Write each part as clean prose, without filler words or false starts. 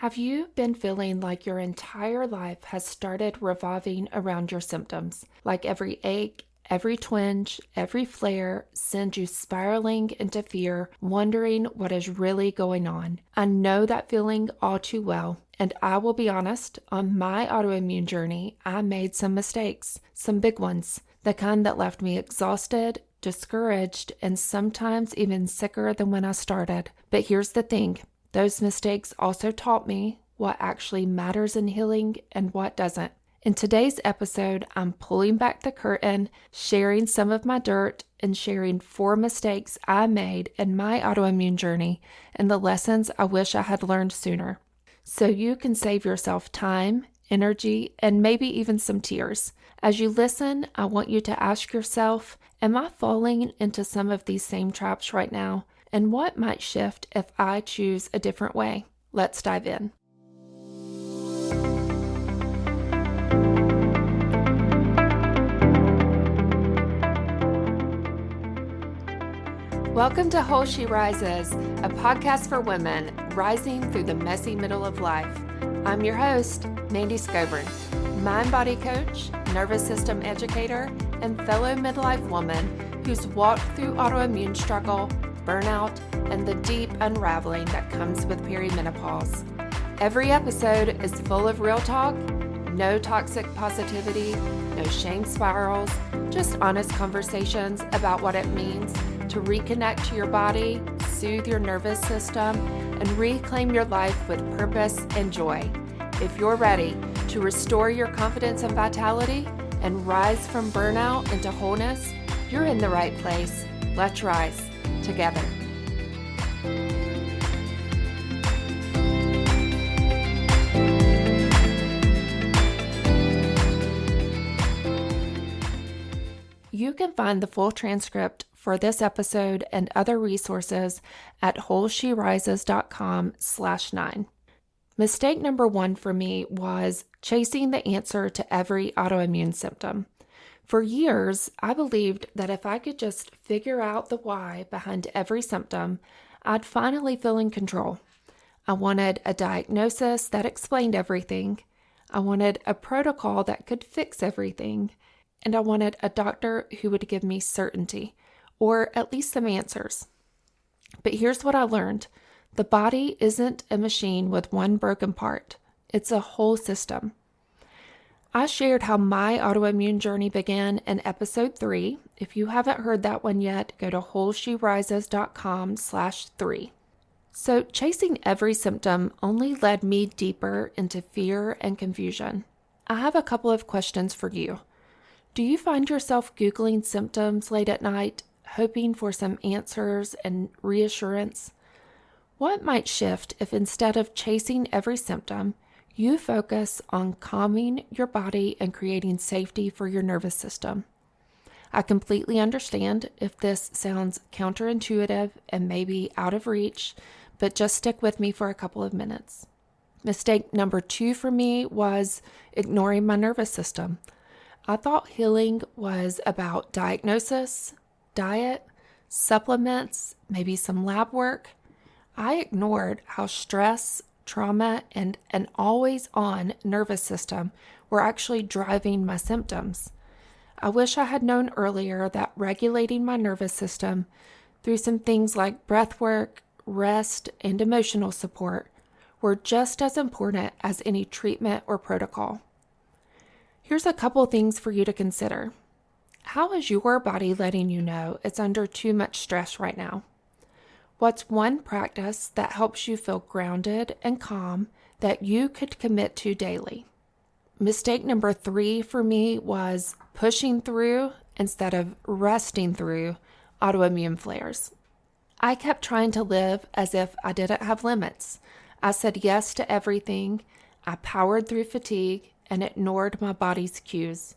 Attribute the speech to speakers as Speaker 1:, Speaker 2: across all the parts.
Speaker 1: Have you been feeling like your entire life has started revolving around your symptoms? Like every ache, every twinge, every flare sends you spiraling into fear, wondering what is really going on. I know that feeling all too well, and I will be honest, on my autoimmune journey, I made some mistakes, some big ones, the kind that left me exhausted, discouraged, and sometimes even sicker than when I started. But here's the thing. Those mistakes also taught me what actually matters in healing and what doesn't. In today's episode, I'm pulling back the curtain, sharing some of my dirt, and sharing 4 mistakes I made in my autoimmune journey and the lessons I wish I had learned sooner. So you can save yourself time, energy, and maybe even some tears. As you listen, I want you to ask yourself, am I falling into some of these same traps right now? And what might shift if I choose a different way? Let's dive in. Welcome to Whole She Rises, a podcast for women rising through the messy middle of life. I'm your host, Mandy Scoburn, mind-body coach, nervous system educator, and fellow midlife woman who's walked through autoimmune struggle, burnout, and the deep unraveling that comes with perimenopause. Every episode is full of real talk, no toxic positivity, no shame spirals, just honest conversations about what it means to reconnect to your body, soothe your nervous system, and reclaim your life with purpose and joy. If you're ready to restore your confidence and vitality and rise from burnout into wholeness, you're in the right place. Let's rise together. You can find the full transcript for this episode and other resources at wholesherises.com/9. Mistake number 1 for me was chasing the answer to every autoimmune symptom. For years, I believed that if I could just figure out the why behind every symptom, I'd finally feel in control. I wanted a diagnosis that explained everything. I wanted a protocol that could fix everything. And I wanted a doctor who would give me certainty, or at least some answers. But here's what I learned. The body isn't a machine with one broken part. It's a whole system. I shared how my autoimmune journey began in episode 3. If you haven't heard that one yet, go to wholesherises.com/3. So chasing every symptom only led me deeper into fear and confusion. I have a couple of questions for you. Do you find yourself Googling symptoms late at night, hoping for some answers and reassurance? What might shift if instead of chasing every symptom, you focus on calming your body and creating safety for your nervous system? I completely understand if this sounds counterintuitive and maybe out of reach, but just stick with me for a couple of minutes. Mistake number 2 for me was ignoring my nervous system. I thought healing was about diagnosis, diet, supplements, maybe some lab work. I ignored how stress, trauma, and an always-on nervous system were actually driving my symptoms. I wish I had known earlier that regulating my nervous system through some things like breath work, rest, and emotional support were just as important as any treatment or protocol. Here's a couple things for you to consider. How is your body letting you know it's under too much stress right now? What's one practice that helps you feel grounded and calm that you could commit to daily? Mistake number 3 for me was pushing through instead of resting through autoimmune flares. I kept trying to live as if I didn't have limits. I said yes to everything. I powered through fatigue and ignored my body's cues.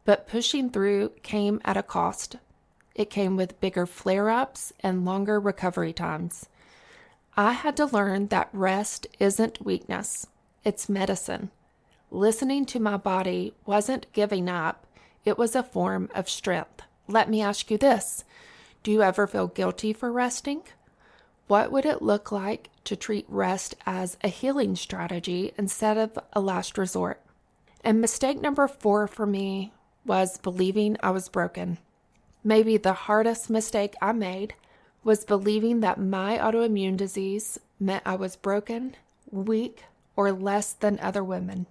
Speaker 1: But pushing through came at a cost. It came with bigger flare-ups and longer recovery times. I had to learn that rest isn't weakness, it's medicine. Listening to my body wasn't giving up, it was a form of strength. Let me ask you this. Do you ever feel guilty for resting? What would it look like to treat rest as a healing strategy instead of a last resort? And mistake number 4 for me was believing I was broken. Maybe the hardest mistake I made was believing that my autoimmune disease meant I was broken, weak, or less than other women.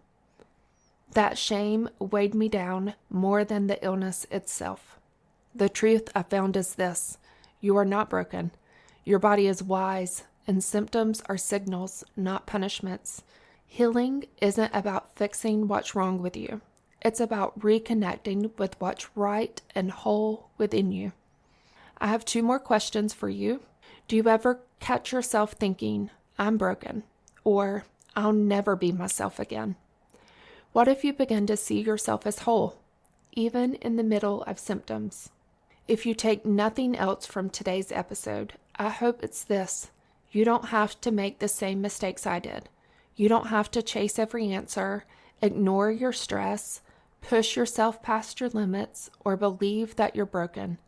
Speaker 1: That shame weighed me down more than the illness itself. The truth I found is this: you are not broken. Your body is wise, and symptoms are signals, not punishments. Healing isn't about fixing what's wrong with you. It's about reconnecting with what's right and whole within you. I have 2 more questions for you. Do you ever catch yourself thinking, I'm broken, or I'll never be myself again? What if you begin to see yourself as whole, even in the middle of symptoms? If you take nothing else from today's episode, I hope it's this: you don't have to make the same mistakes I did. You don't have to chase every answer, ignore your stress, push yourself past your limits, or believe that you're broken.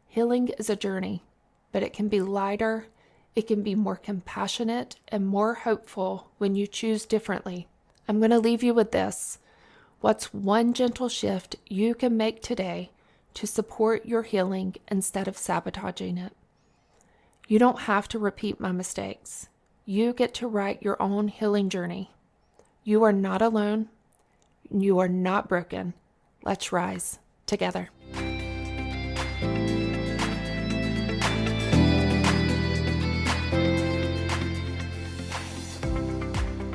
Speaker 1: Healing is a journey, but it can be lighter, it can be more compassionate, and more hopeful when you choose differently. I'm going to leave you with this. What's one gentle shift you can make today to support your healing instead of sabotaging it? You don't have to repeat my mistakes. You get to write your own healing journey. You are not alone. You are not broken. Let's rise together.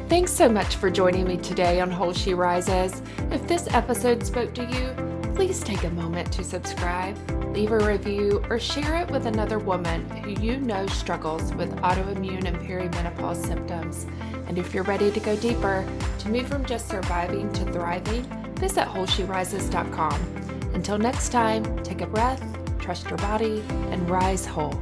Speaker 1: Thanks so much for joining me today on Whole She Rises. If this episode spoke to you, please take a moment to subscribe, leave a review, or share it with another woman who you know struggles with autoimmune and perimenopause symptoms. And if you're ready to go deeper, to move from just surviving to thriving, visit wholesherises.com. Until next time, take a breath, trust your body, and rise whole.